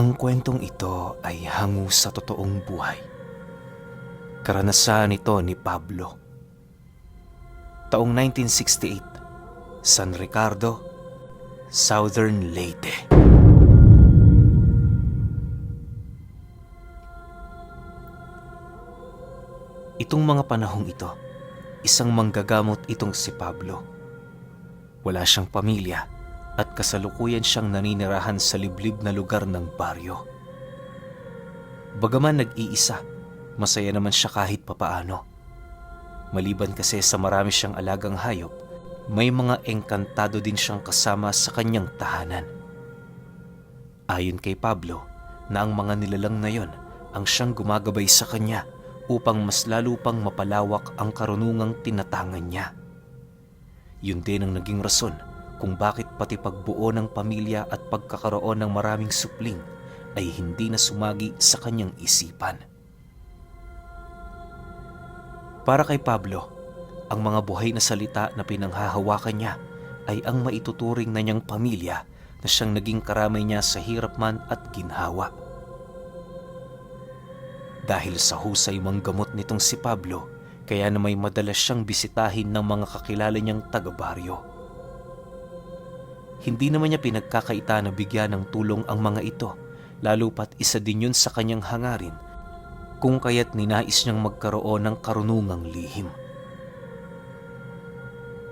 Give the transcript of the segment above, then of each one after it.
Ang kwentong ito ay hango sa totoong buhay. Karanasan ito ni Pablo. Taong 1968, San Ricardo, Southern Leyte. Itong mga panahong ito, isang manggagamot itong si Pablo. Wala siyang pamilya at kasalukuyan siyang naninirahan sa liblib na lugar ng baryo. Bagaman nag-iisa, masaya naman siya kahit papaano. Maliban kasi sa marami siyang alagang hayop, may mga engkantado din siyang kasama sa kanyang tahanan. Ayon kay Pablo, na ang mga nilalang na yon ang siyang gumagabay sa kanya upang mas lalo pang mapalawak ang karunungang tinatangan niya. Yun din ang naging rason kung bakit pati pagbuo ng pamilya at pagkakaroon ng maraming supling ay hindi na sumagi sa kanyang isipan. Para kay Pablo, ang mga buhay na salita na pinanghahawakan niya ay ang maituturing na niyang pamilya na siyang naging karamay niya sa hirap man at ginhawa. Dahil sa husay manggamot nitong si Pablo, kaya na may madalas siyang bisitahin ng mga kakilala niyang taga-baryo. Hindi naman niya pinagkakaita na bigyan ng tulong ang mga ito, lalo pat isa din yun sa kanyang hangarin, kung kaya't ninais niyang magkaroon ng karunungang lihim.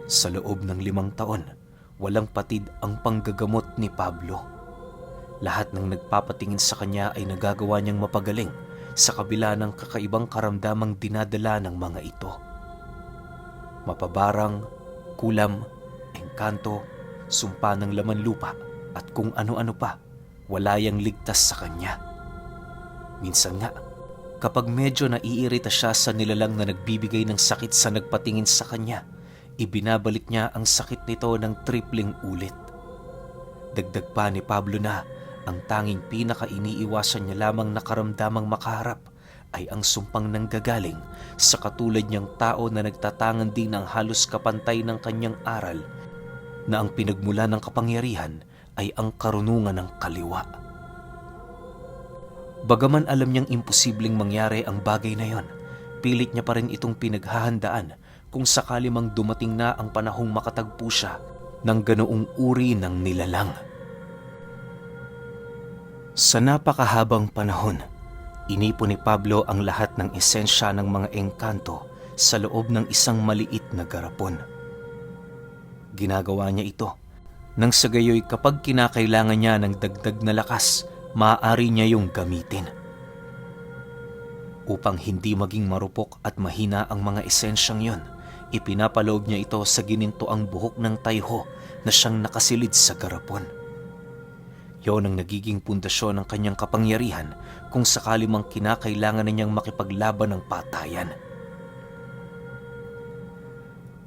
Sa loob ng 5 taon, walang patid ang panggagamot ni Pablo. Lahat ng nagpapatingin sa kanya ay nagagawa niyang mapagaling sa kabila ng kakaibang karamdamang dinadala ng mga ito. Mapabarang, kulam, engkanto, sumpa ng laman lupa at kung ano-ano pa, wala yang ligtas sa kanya. Minsan nga, kapag medyo naiirita siya sa nilalang na nagbibigay ng sakit sa nagpatingin sa kanya, ibinabalik niya ang sakit nito ng tripling ulit. Dagdag pa ni Pablo na ang tanging pinaka-iniiwasan niya lamang na karamdamang makaharap ay ang sumpang nanggagaling sa katulad niyang tao na nagtatangan din ng halos kapantay ng kanyang aral na ang pinagmula ng kapangyarihan ay ang karunungan ng kaliwa. Bagaman alam niyang imposibleng mangyari ang bagay na yon, pilit niya pa rin itong pinaghahandaan kung sakali mang dumating na ang panahong makatagpo siya ng ganoong uri ng nilalang. Sa napakahabang panahon, inipon ni Pablo ang lahat ng esensya ng mga engkanto sa loob ng isang maliit na garapon. Ginagawa niya ito nang sa gayoy kapag kinakailangan niya ng dagdag na lakas, maaari niya yung gamitin. Upang hindi maging marupok at mahina ang mga esensyang yon, ipinapaloob niya ito sa ginintoang buhok ng tayho na siyang nakasilid sa garapon. Yon ang nagiging pundasyon ng kanyang kapangyarihan kung sakali mang kinakailangan na niyang makipaglaban ng patayan.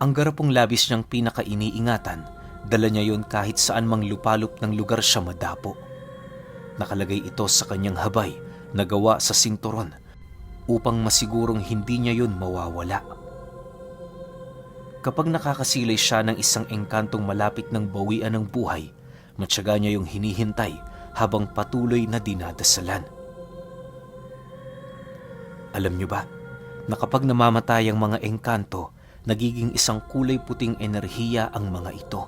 Ang garapong labis niyang pinaka-iniingatan, dala niya yon kahit saan mang lupalop ng lugar siya madapo. Nakalagay ito sa kanyang habay na gawa sa sinturon upang masigurong hindi niya yon mawawala. Kapag nakakasilay siya ng isang engkantong malapit ng bawian ng buhay, matyaga niya yung hinihintay habang patuloy na dinadasalan. Alam niyo ba na kapag namamatay ang mga engkanto, nagiging isang kulay puting enerhiya ang mga ito.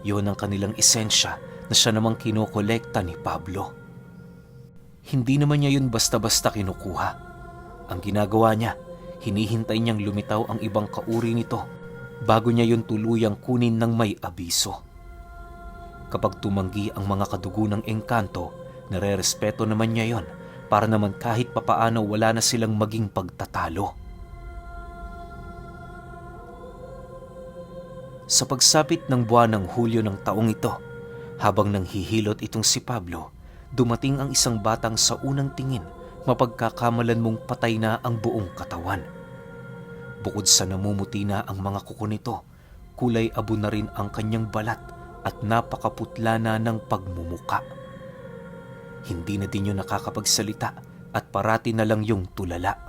Yon ang kanilang esensya na siya namang kinokolekta ni Pablo. Hindi naman niya yun basta-basta kinukuha. Ang ginagawa niya, hinihintay niyang lumitaw ang ibang kauri nito bago niya yun tuluyang kunin ng may abiso. Kapag tumanggi ang mga kadugo ng engkanto, nare-respeto naman niya yon para naman kahit papaano wala na silang maging pagtatalo. Sa pagsapit ng buwan ng Hulyo ng taong ito, habang nanghihilot itong si Pablo, dumating ang isang batang sa unang tingin, mapagkakamalan mong patay na ang buong katawan. Bukod sa namumuti na ang mga kuko nito, kulay abo na rin ang kanyang balat at napakaputla na ng pagmumuka. Hindi na din yun nakakapagsalita at parati na lang yung tulala.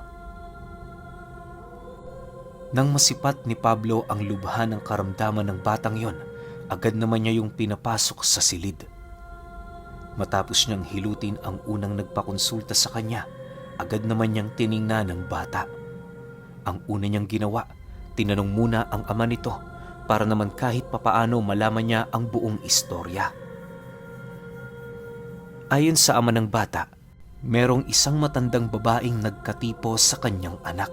Nang masipat ni Pablo ang lubha ng karamdaman ng batang yon, agad naman niya yung pinapasok sa silid. Matapos niyang hilutin ang unang nagpakonsulta sa kanya, agad naman niyang tiningnan ng bata. Ang una niyang ginawa, tinanong muna ang ama nito para naman kahit papaano malaman niya ang buong istorya. Ayon sa ama ng bata, merong isang matandang babaeng nagkatipo sa kanyang anak.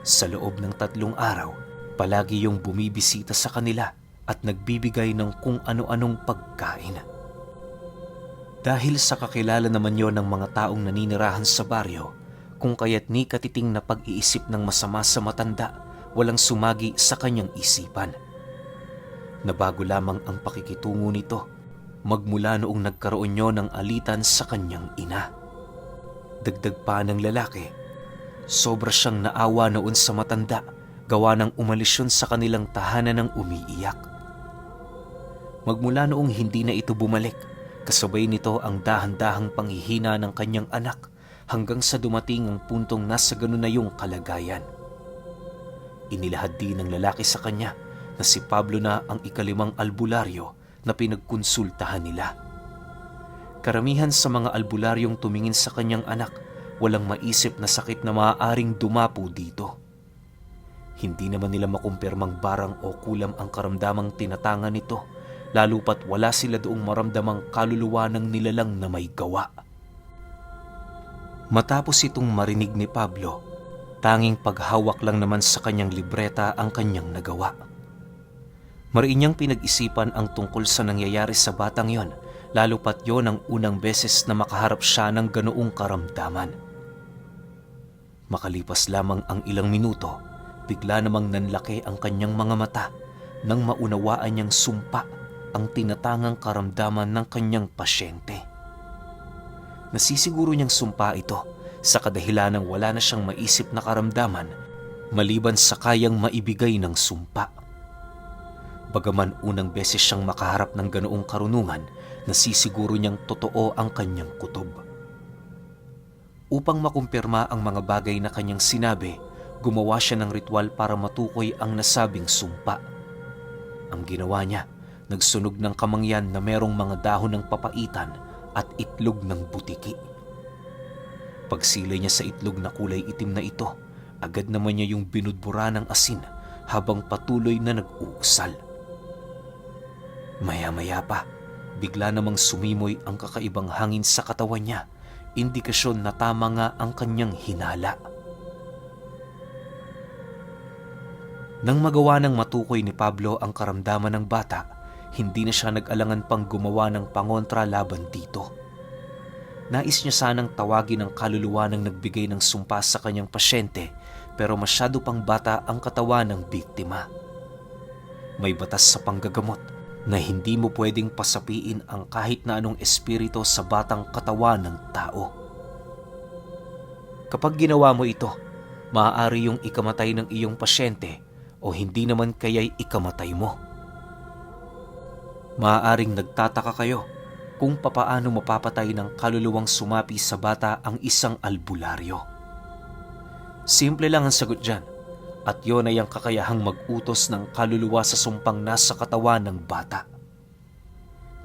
Sa loob ng 3 araw, palagi yung bumibisita sa kanila at nagbibigay ng kung ano-anong pagkain. Dahil sa kakilala naman yon ng mga taong naninirahan sa baryo, kung kaya't ni katiting na pag-iisip ng masama sa matanda, walang sumagi sa kanyang isipan. Nabago lamang ang pakikitungo nito magmula noong nagkaroon niyo ng alitan sa kanyang ina. Dagdag pa ng lalaki, sobra siyang naawa noon sa matanda gawa ng umalis yun sa kanilang tahanan ng umiiyak. Magmula noong hindi na ito bumalik, kasabay nito ang dahan-dahang panghihina ng kanyang anak hanggang sa dumating ang puntong nasa ganun na yung kalagayan. Inilahad din ng lalaki sa kanya na si Pablo na ang ika-5 albularyo na pinagkonsultahan nila. Karamihan sa mga albularyong tumingin sa kanyang anak, walang maisip na sakit na maaaring dumapo dito. Hindi naman nila makumpirmang barang o kulam ang karamdamang tinatangan nito, lalo pat wala sila doong maramdamang kaluluwa ng nilalang na may gawa. Matapos itong marinig ni Pablo, tanging paghawak lang naman sa kanyang libreta ang kanyang nagawa. Mariin niyang pinag-isipan ang tungkol sa nangyayari sa batang yon, lalo pat yon ang unang beses na makaharap siya ng ganoong karamdaman. Makalipas lamang ang ilang minuto, bigla namang nanlaki ang kanyang mga mata nang maunawaan niyang sumpa ang tinatangang karamdaman ng kanyang pasyente. Nasisiguro niyang sumpa ito sa kadahilanang wala na siyang maisip na karamdaman maliban sa kayang maibigay ng sumpa. Bagaman unang beses siyang makaharap ng ganoong karunungan, nasisiguro niyang totoo ang kanyang kutob. Upang makumpirma ang mga bagay na kanyang sinabi, gumawa siya ng ritual para matukoy ang nasabing sumpa. Ang ginawa niya, nagsunog ng kamangyan na merong mga dahon ng papaitan at itlog ng butiki. Pagsilay niya sa itlog na kulay itim na ito, agad naman niya yung binudbura ng asin habang patuloy na nag-uusal. Maya-maya pa, bigla namang sumimoy ang kakaibang hangin sa katawan niya, indikasyon na tama nga ang kanyang hinala. Nang magawa ng matukoy ni Pablo ang karamdaman ng bata, hindi na siya nag-alangan pang gumawa ng pangontra laban dito. Nais niya sanang tawagin ang kaluluwa ng nagbigay ng sumpa sa kanyang pasyente, pero masyado pang bata ang katawan ng biktima. May batas sa panggagamot na hindi mo pwedeng pasapiin ang kahit na anong espiritu sa batang katawan ng tao. Kapag ginawa mo ito, maaari yung ikamatay ng iyong pasyente o hindi naman kaya'y ikamatay mo. Maaaring nagtataka kayo kung papaano mapapatay ng kaluluwang sumapi sa bata ang isang albularyo. Simple lang ang sagot dyan, at yon ay ang kakayahang mag-utos ng kaluluwa sa sumpang nasa katawan ng bata.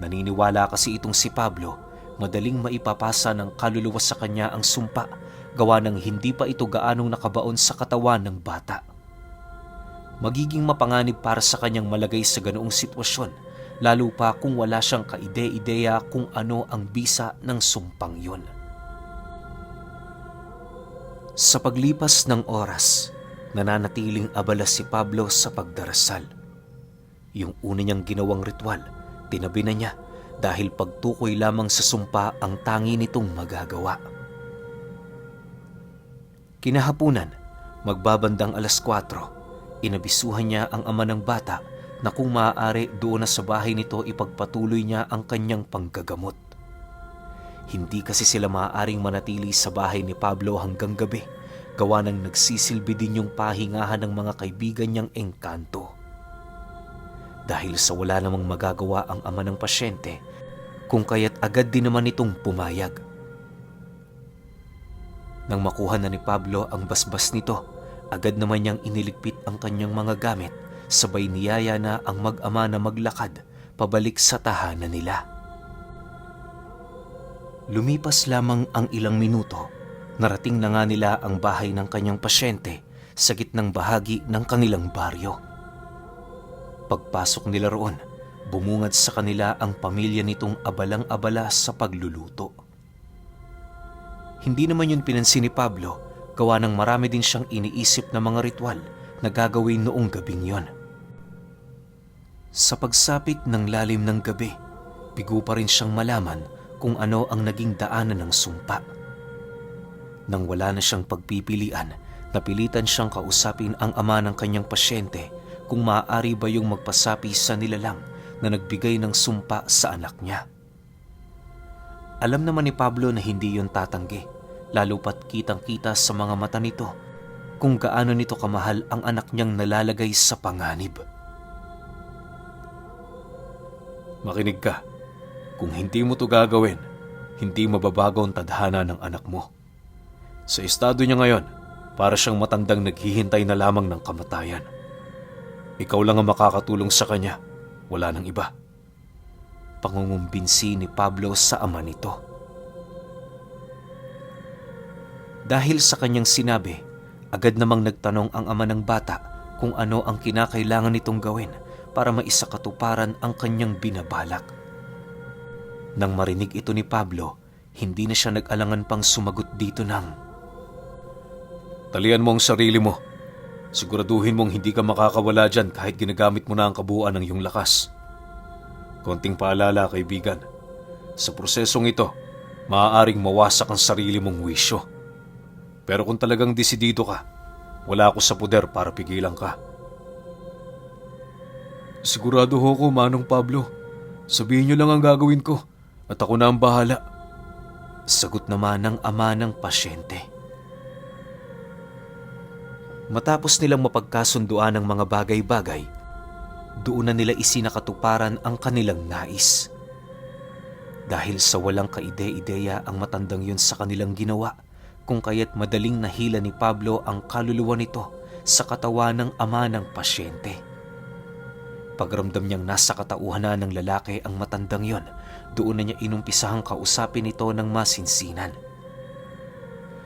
Naniniwala kasi itong si Pablo, madaling maipapasa ng kaluluwa sa kanya ang sumpa, gawa ng hindi pa ito gaanong nakabaon sa katawan ng bata. Magiging mapanganib para sa kanyang malagay sa ganoong sitwasyon, lalo pa kung wala siyang kaide-ideya kung ano ang bisa ng sumpang yun. Sa paglipas ng oras, nananatiling abala si Pablo sa pagdarasal. Yung una niyang ginawang ritual, tinabi na niya dahil pagtukoy lamang sa sumpa ang tangi nitong magagawa. Kinahapunan, magbabandang 4:00, inabisuhan niya ang ama ng bata na kung maaari doon na sa bahay nito ipagpatuloy niya ang kanyang panggagamot. Hindi kasi sila maaaring manatili sa bahay ni Pablo hanggang gabi, gawa ng nagsisilbi din yung pahingahan ng mga kaibigan niyang engkanto. Dahil sa wala namang magagawa ang ama ng pasyente, kung kaya't agad din naman itong pumayag. Nang makuha na ni Pablo ang basbas nito, agad naman niyang iniligpit ang kanyang mga gamit, sabay niyaya na ang mag-ama na maglakad pabalik sa tahanan nila. Lumipas lamang ang ilang minuto, narating na nga nila ang bahay ng kanyang pasyente sa gitnang bahagi ng kanilang baryo. Pagpasok nila roon, bumungad sa kanila ang pamilya nitong abalang-abala sa pagluluto. Hindi naman yun pinansin ni Pablo, gawa ng marami din siyang iniisip na mga ritual na gagawin noong gabing yon. Sa pagsapit ng lalim ng gabi, bigo pa rin siyang malaman kung ano ang naging daanan ng sumpa. Nang wala na siyang pagpipilian, napilitan siyang kausapin ang ama ng kanyang pasyente kung maaari ba yung magpasapi sa nilalang na nagbigay ng sumpa sa anak niya. Alam naman ni Pablo na hindi yun tatanggi, lalo pat kitang-kita sa mga mata nito kung gaano nito kamahal ang anak niyang nalalagay sa panganib. Makinig ka. Kung hindi mo to gagawin, hindi mababago ang tadhana ng anak mo. Sa estado niya ngayon, para siyang matandang naghihintay na lamang ng kamatayan. Ikaw lang ang makakatulong sa kanya, wala nang iba. Pangungumbinsi ni Pablo sa ama nito. Dahil sa kanyang sinabi, agad namang nagtanong ang ama ng bata kung ano ang kinakailangan nitong gawin para maisakatuparan ang kanyang binabalak. Nang marinig ito ni Pablo, hindi na siya nag-alangan pang sumagot dito ng, "Talian mo ang sarili mo. Siguraduhin mong hindi ka makakawala dyan kahit ginagamit mo na ang kabuuan ng iyong lakas. Konting paalala, kaibigan. Sa prosesong ito, maaaring mawasak ang sarili mong wisyo. Pero kung talagang desidido ka, wala ako sa puder para pigilan ka." "Sigurado ho ko, Manong Pablo. Sabihin niyo lang ang gagawin ko at ako na ang bahala," sagot naman ng ama ng pasyente. Matapos nilang mapagkasunduan ng mga bagay-bagay, doon na nila isinakatuparan ang kanilang nais. Dahil sa walang kaide-ideya ang matandang yun sa kanilang ginawa, kung kaya't madaling nahila ni Pablo ang kaluluwa nito sa katawan ng ama ng pasyente. Pagramdam niyang nasa katauhan na ng lalaki ang matandang yon, doon na niya inumpisahang kausapin ito ng masinsinan.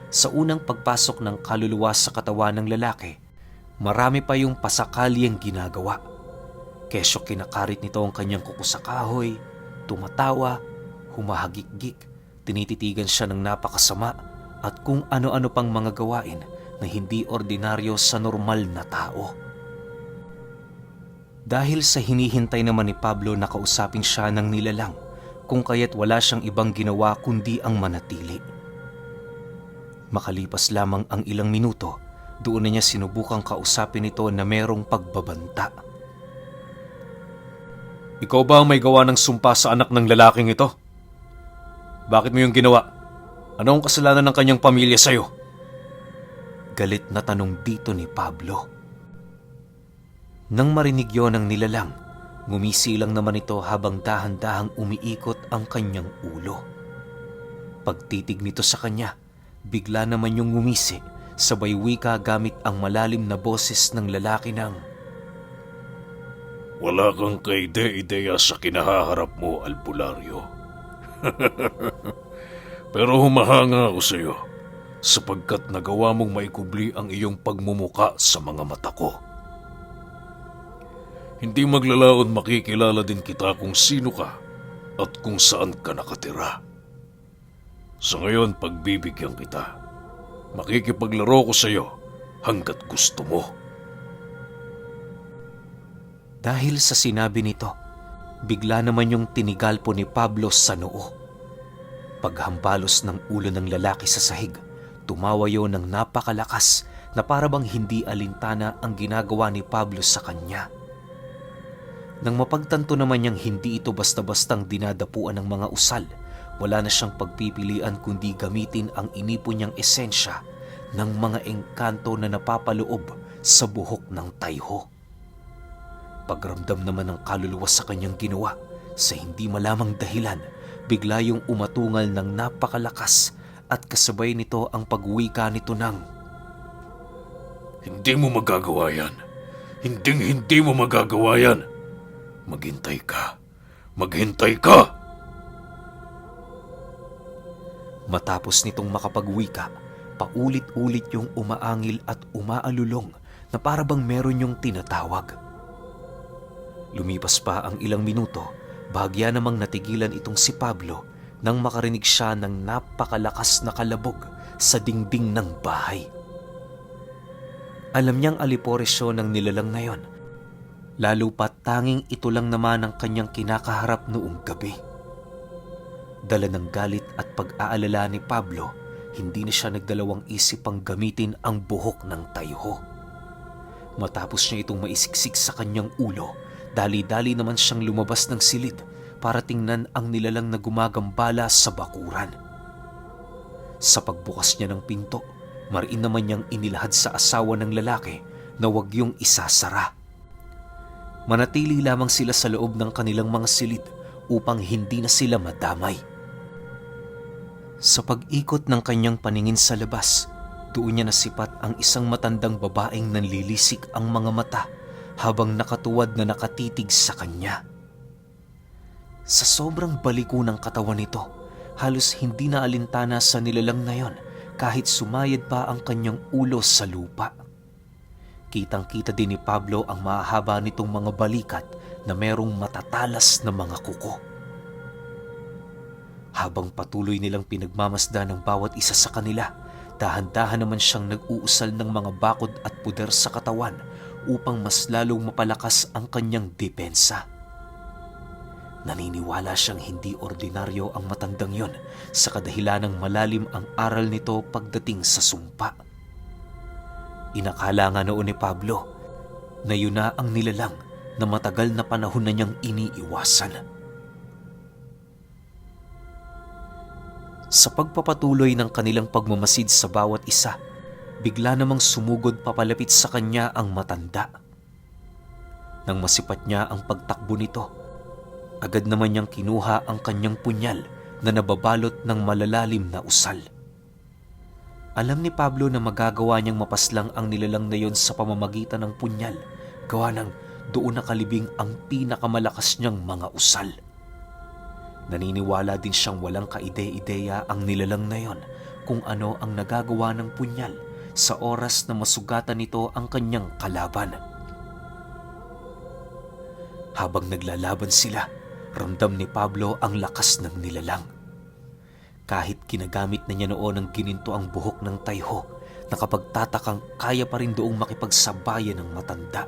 Sa unang pagpasok ng kaluluwa sa katawan ng lalaki, marami pa yung pasakali ang ginagawa. Kesyo kinakarit nito ang kanyang kuko sa kahoy, tumatawa, humahagik-gik, tinititigan siya ng napakasama at kung ano-ano pang mga gawain na hindi ordinaryo sa normal na tao. Dahil sa hinihintay naman ni Pablo na kausapin siya ng nilalang, kung kaya't wala siyang ibang ginawa kundi ang manatili. Makalipas lamang ang ilang minuto, doon na niya sinubukang kausapin ito na merong pagbabanta. "Ikaw ba ang may gawa ng sumpa sa anak ng lalaking ito? Bakit mo yung ginawa? Ano ang kasalanan ng kanyang pamilya sa'yo?" Galit na tanong dito ni Pablo. Nang marinig yon ng nilalang, ngumisi lang naman ito habang dahan-dahang umiikot ang kanyang ulo. Pagtitig nito sa kanya, bigla naman yung ngumisi, sabay wika gamit ang malalim na boses ng lalaki ng, "Wala kang kaide-ideya sa kinahaharap mo, albularyo. Pero humahanga ako sa iyo sapagkat nagawa mong maikubli ang iyong pagmumuka sa mga mata ko. Hindi maglalaon makikilala din kita kung sino ka at kung saan ka nakatira. Sa ngayon, pagbibigyan kita. Makikipaglaro ko sa iyo hanggat gusto mo." Dahil sa sinabi nito, bigla naman yung tinigalpo ni Pablo sa noo. Paghambalos ng ulo ng lalaki sa sahig, tumawa yun ng napakalakas na parabang hindi alintana ang ginagawa ni Pablo sa kanya. Nang mapagtanto naman niyang hindi ito basta-bastang dinadapuan ng mga usal, wala na siyang pagpipilian kundi gamitin ang inipon niyang esensya ng mga engkanto na napapaloob sa buhok ng tayho. Pagramdam naman ng kaluluwa sa kanyang ginawa, sa hindi malamang dahilan, bigla yung umatungal ng napakalakas at kasabay nito ang pagwika nito ng, "Hindi mo magagawa yan. Hindi mo magagawa yan. Maghintay ka. Maghintay ka." Matapos nitong makapagwika, paulit-ulit yung umaangil at umaalulong na para bang meron yung tinatawag. Lumipas pa ang ilang minuto, bahagya namang natigilan itong si Pablo nang makarinig siya ng napakalakas na kalabog sa dingding ng bahay. Alam niyang aliporesyo ng nilalang na yon, lalo pat tanging ito lang naman ang kanyang kinakaharap noong gabi. Dala ng galit at pag-aalala ni Pablo, hindi na siya nagdalawang isip pang gamitin ang buhok ng tayho. Matapos niya itong maisiksik sa kanyang ulo, dali-dali naman siyang lumabas ng silid para tingnan ang nilalang na gumagambala sa bakuran. Sa pagbukas niya ng pinto, mariin naman niyang inilahad sa asawa ng lalaki na wag yung isasara. Manatili lamang sila sa loob ng kanilang mga silid upang hindi na sila madamay. Sa pag-ikot ng kanyang paningin sa labas, doon niya nasipat ang isang matandang babaeng nanlilisik ang mga mata habang nakatuwad na nakatitig sa kanya. Sa sobrang baliko ng katawan nito, halos hindi na alintana sa nilalang na yon kahit sumayad pa ang kanyang ulo sa lupa. Kitang-kita din ni Pablo ang mahaba nitong mga balikat na merong matatalas na mga kuko. Habang patuloy nilang pinagmamasdan ng bawat isa sa kanila, dahan-dahan naman siyang nag-uusal ng mga bakod at puder sa katawan upang mas lalong mapalakas ang kanyang depensa. Naniniwala siyang hindi ordinaryo ang matandang yon sa kadahilanang malalim ang aral nito pagdating sa sumpa. Inakala nga noon ni Pablo na yun na ang nilalang na matagal na panahon na niyang iniiwasan. Sa pagpapatuloy ng kanilang pagmamasid sa bawat isa, bigla namang sumugod papalapit sa kanya ang matanda. Nang masipat niya ang pagtakbo nito, agad naman niyang kinuha ang kanyang punyal na nababalot ng malalalim na usal. Alam ni Pablo na magagawa niyang mapaslang ang nilalang na yon sa pamamagitan ng punyal, gawa ng doon nakalibing ang pinakamalakas niyang mga usal. Naniniwala din siyang walang kaide-ideya ang nilalang na yon kung ano ang nagagawa ng punyal sa oras na masugatan nito ang kanyang kalaban. Habang naglalaban sila, ramdam ni Pablo ang lakas ng nilalang. Kahit ginagamit na niya noon ang gininto ang buhok ng tayho, nakapagtatakang kaya pa rin doong makipagsabayan ng matanda.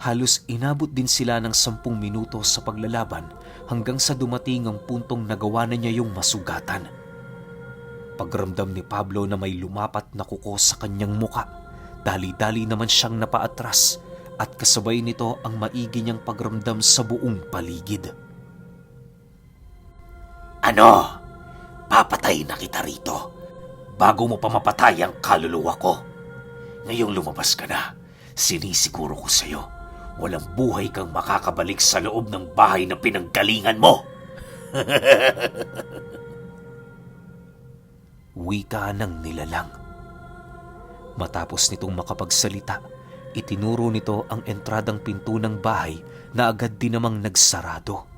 Halos inabot din sila ng 10 minuto sa paglalaban hanggang sa dumating ang puntong nagawa na niya yung masugatan. Pagramdam ni Pablo na may lumapat na kuko sa kanyang muka, dali-dali naman siyang napaatras at kasabay nito ang maigi niyang pagramdam sa buong paligid. Ano? Papatay na kita rito bago mo pa mapatay ang kaluluwa ko. Ngayong lumabas ka na, sinisiguro ko sa'yo, walang buhay kang makakabalik sa loob ng bahay na pinanggalingan mo. Wika ng nilalang. Matapos nitong makapagsalita, itinuro nito ang entradang pinto ng bahay na agad din namang nagsarado.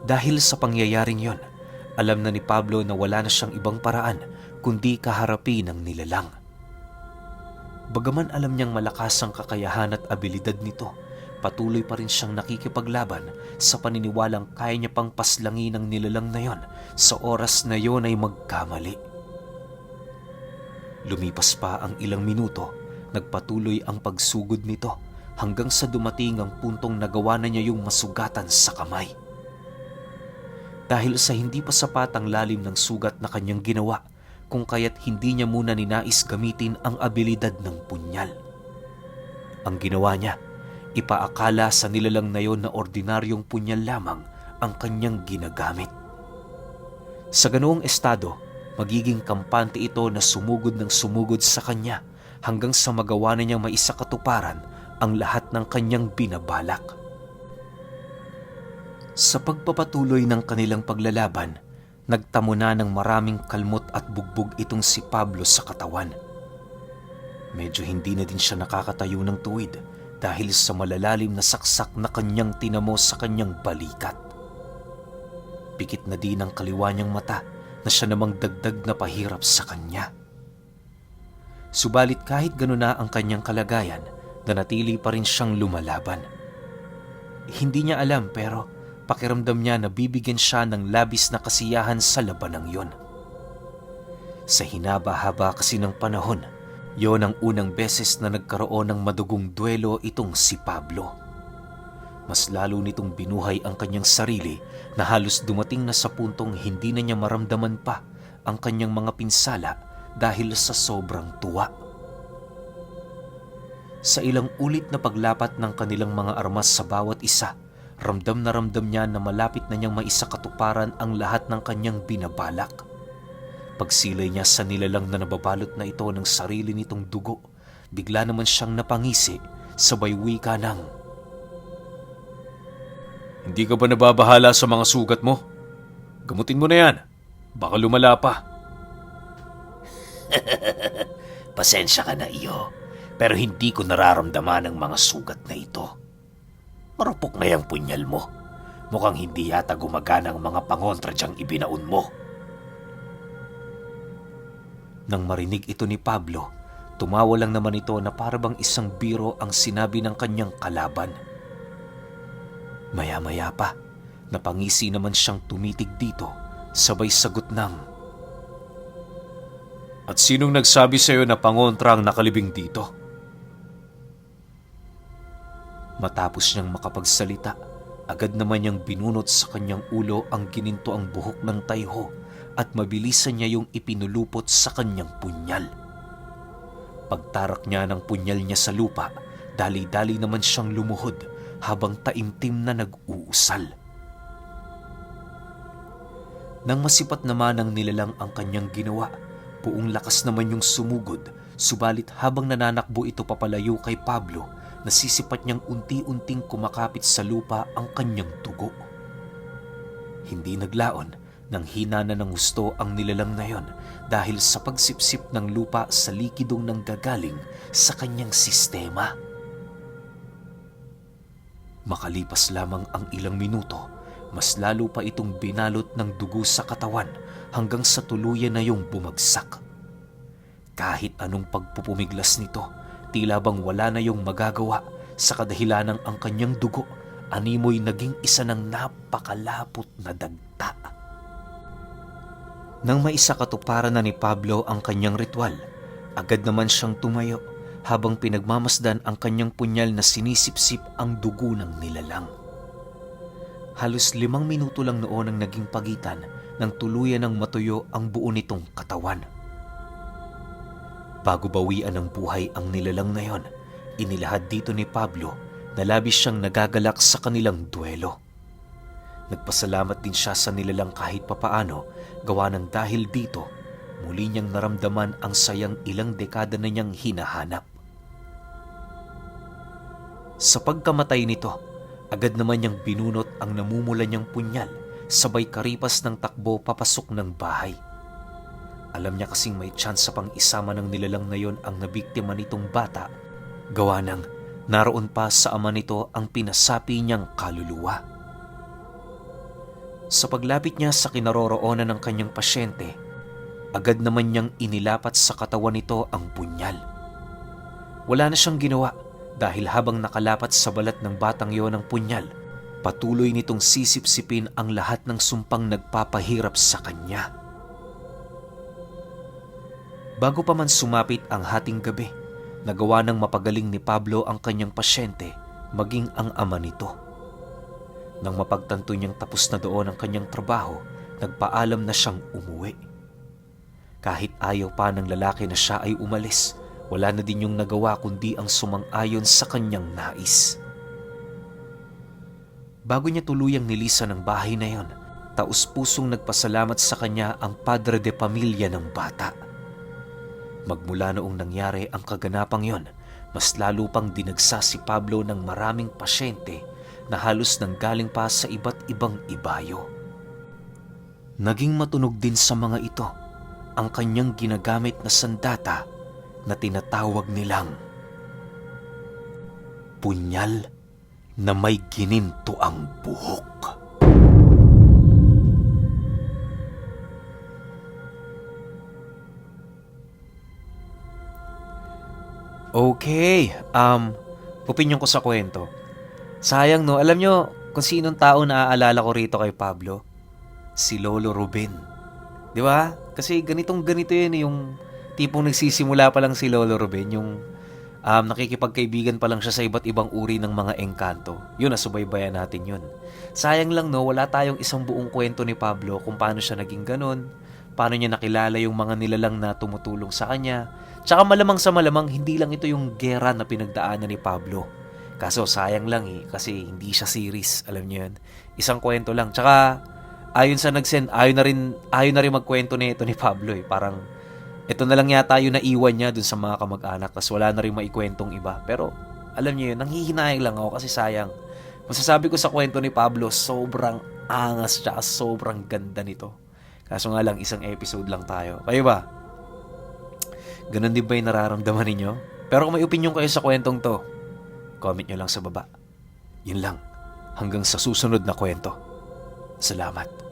Dahil sa pangyayaring yon, alam na ni Pablo na wala na siyang ibang paraan kundi kaharapin ng nilalang. Bagaman alam niyang malakas ang kakayahan at abilidad nito, patuloy pa rin siyang nakikipaglaban sa paniniwalang kaya niya pang paslangin ng nilalang na yon sa oras na yon ay magkamali. Lumipas pa ang ilang minuto, nagpatuloy ang pagsugod nito hanggang sa dumating ang puntong nagawa na niya yung masugatan sa kamay. Dahil sa hindi pa sapat ang lalim ng sugat na kanyang ginawa, kung kaya't hindi niya muna ninais gamitin ang abilidad ng punyal. Ang ginawa niya, ipaakala sa nilalang na yon na ordinaryong punyal lamang ang kanyang ginagamit. Sa ganoong estado, magiging kampante ito na sumugod ng sumugod sa kanya hanggang sa magawa na niyang maisakatuparan ang lahat ng kanyang binabalak. Sa pagpapatuloy ng kanilang paglalaban, nagtamo na ng maraming kalmot at bugbog itong si Pablo sa katawan. Medyo hindi na din siya nakakatayo ng tuwid dahil sa malalalim na saksak na kanyang tinamo sa kanyang balikat. Pikit na din ang kaliwa niyang mata na siya namang dagdag na pahirap sa kanya. Subalit kahit gano'n na ang kanyang kalagayan, nanatili pa rin siyang lumalaban. Hindi niya alam pero pakiramdam niya na bibigyan siya ng labis na kasiyahan sa labanang yon. Sa hinaba-haba kasi ng panahon, yon ang unang beses na nagkaroon ng madugong duelo itong si Pablo. Mas lalo nitong binuhay ang kanyang sarili na halos dumating na sa puntong hindi na niya maramdaman pa ang kanyang mga pinsala dahil sa sobrang tuwa. Sa ilang ulit na paglapat ng kanilang mga armas sa bawat isa, ramdam na ramdam niya na malapit na niyang maisakatuparan ang lahat ng kanyang binabalak. Pagsilay niya sa nilalang na nababalot na ito ng sarili nitong dugo, bigla naman siyang napangisi, sabay wika ng, Hindi ka ba nababahala sa mga sugat mo? Gamutin mo na yan. Baka lumala pa. Pasensya ka na, iyo. Pero hindi ko nararamdaman ang mga sugat na ito. Marupok na yung punyal mo. Mukhang hindi yata gumagana ang mga pangontra diyang ibinaon mo. Nang marinig ito ni Pablo, tumawa lang naman ito na parabang isang biro ang sinabi ng kanyang kalaban. Maya-maya pa, napangisi naman siyang tumitig dito, sabay sagot ng, At sinong nagsabi sa'yo na pangontra ang nakalibing dito? Matapos niyang makapagsalita, agad naman niyang binunot sa kanyang ulo ang gininto ang buhok ng tayho at mabilisan niya yung ipinulupot sa kanyang punyal. Pagtarak niya ng punyal niya sa lupa, dali-dali naman siyang lumuhod habang taimtim na nag-uusal. Nang masipat naman ng nilalang ang kanyang ginawa, buong lakas naman yung sumugod, subalit habang nananakbo ito papalayo kay Pablo, nasisipat niyang unti-unting kumakapit sa lupa ang kanyang dugo. Hindi naglaon nang hina na ng gusto ang nilalang na yon dahil sa pagsipsip ng lupa sa likidong nanggagaling sa kanyang sistema. Makalipas lamang ang ilang minuto, mas lalo pa itong binalot ng dugo sa katawan hanggang sa tuluyan na yung bumagsak. Kahit anong pagpupumiglas nito, tila bang wala na yung magagawa sa kadahilanang ang kanyang dugo animoy naging isa ng napakalapot na dagta. Nang maisakatuparan na ni Pablo ang kanyang ritual, agad naman siyang tumayo habang pinagmamasdan ang kanyang punyal na sinisipsip ang dugo ng nilalang. Halos 5 minuto lang noon ang naging pagitan nang tuluyan ng matuyo ang buo nitong katawan. Bago bawian ng buhay ang nilalang na yon, inilahad dito ni Pablo na labis siyang nagagalak sa kanilang duelo. Nagpasalamat din siya sa nilalang kahit papaano, gawa ng dahil dito, muli niyang naramdaman ang sayang ilang dekada na niyang hinahanap. Sa pagkamatay nito, agad naman niyang binunot ang namumula niyang punyal, sabay karipas ng takbo papasok ng bahay. Alam niya kasing may tsansa pang isama ng nilalang na yon ang nabiktima nitong bata, gawa ng naroon pa sa ama nito ang pinasapi niyang kaluluwa. Sa paglapit niya sa kinaroroonan ng kanyang pasyente, agad naman niyang inilapat sa katawan nito ang punyal. Wala na siyang ginawa dahil habang nakalapat sa balat ng batang yon ang punyal, patuloy nitong sisipsipin ang lahat ng sumpang nagpapahirap sa kanya. Bago pa man sumapit ang hating gabi, nagawa ng mapagaling ni Pablo ang kanyang pasyente, maging ang ama nito. Nang mapagtanto niyang tapos na doon ang kanyang trabaho, nagpaalam na siyang umuwi. Kahit ayaw pa ng lalaki na siya ay umalis, wala na din yung nagawa kundi ang sumang-ayon sa kanyang nais. Bago niya tuluyang nilisan ang bahay na yon, taus-pusong nagpasalamat sa kanya ang padre de pamilya ng bata. Magmula noong nangyari ang kaganapang yon, mas lalo pang dinagsa si Pablo ng maraming pasyente na halos nanggaling pa sa iba't ibang ibayo. Naging matunog din sa mga ito ang kanyang ginagamit na sandata na tinatawag nilang punyal na may gininto ang buhok. Okay, opinion ko sa kwento. Sayang no, alam nyo kung sinong tao na naaalala ko rito kay Pablo? Si Lolo Ruben. Di ba? Kasi ganito yun yung tipong nagsisimula pa lang si Lolo Ruben, yung nakikipagkaibigan pa lang siya sa iba't ibang uri ng mga engkanto. Yun, nasubaybayan natin yun. Sayang lang no, wala tayong isang buong kwento ni Pablo kung paano siya naging ganun, paano niya nakilala yung mga nilalang na tumutulong sa kanya. Tsaka malamang sa malamang, hindi lang ito yung gera na pinagdaanan ni Pablo. Kaso sayang lang kasi hindi siya series, alam niyo yun. Isang kwento lang. Tsaka ayon sa nag-send, ayon na rin magkwento nito ni Pablo Parang ito na lang yata yung naiwan niya dun sa mga kamag-anak, tas wala na rin maikwentong iba. Pero alam niyo yun, nanghihinayang lang ako kasi sayang. Masasabi ko sa kwento ni Pablo, sobrang angas tsaka sobrang ganda nito. Kaso nga lang, isang episode lang tayo. Kayo ba? Ganon din ba yung nararamdaman ninyo? Pero kung may opinion kayo sa kwentong to, comment nyo lang sa baba. Yun lang. Hanggang sa susunod na kwento. Salamat.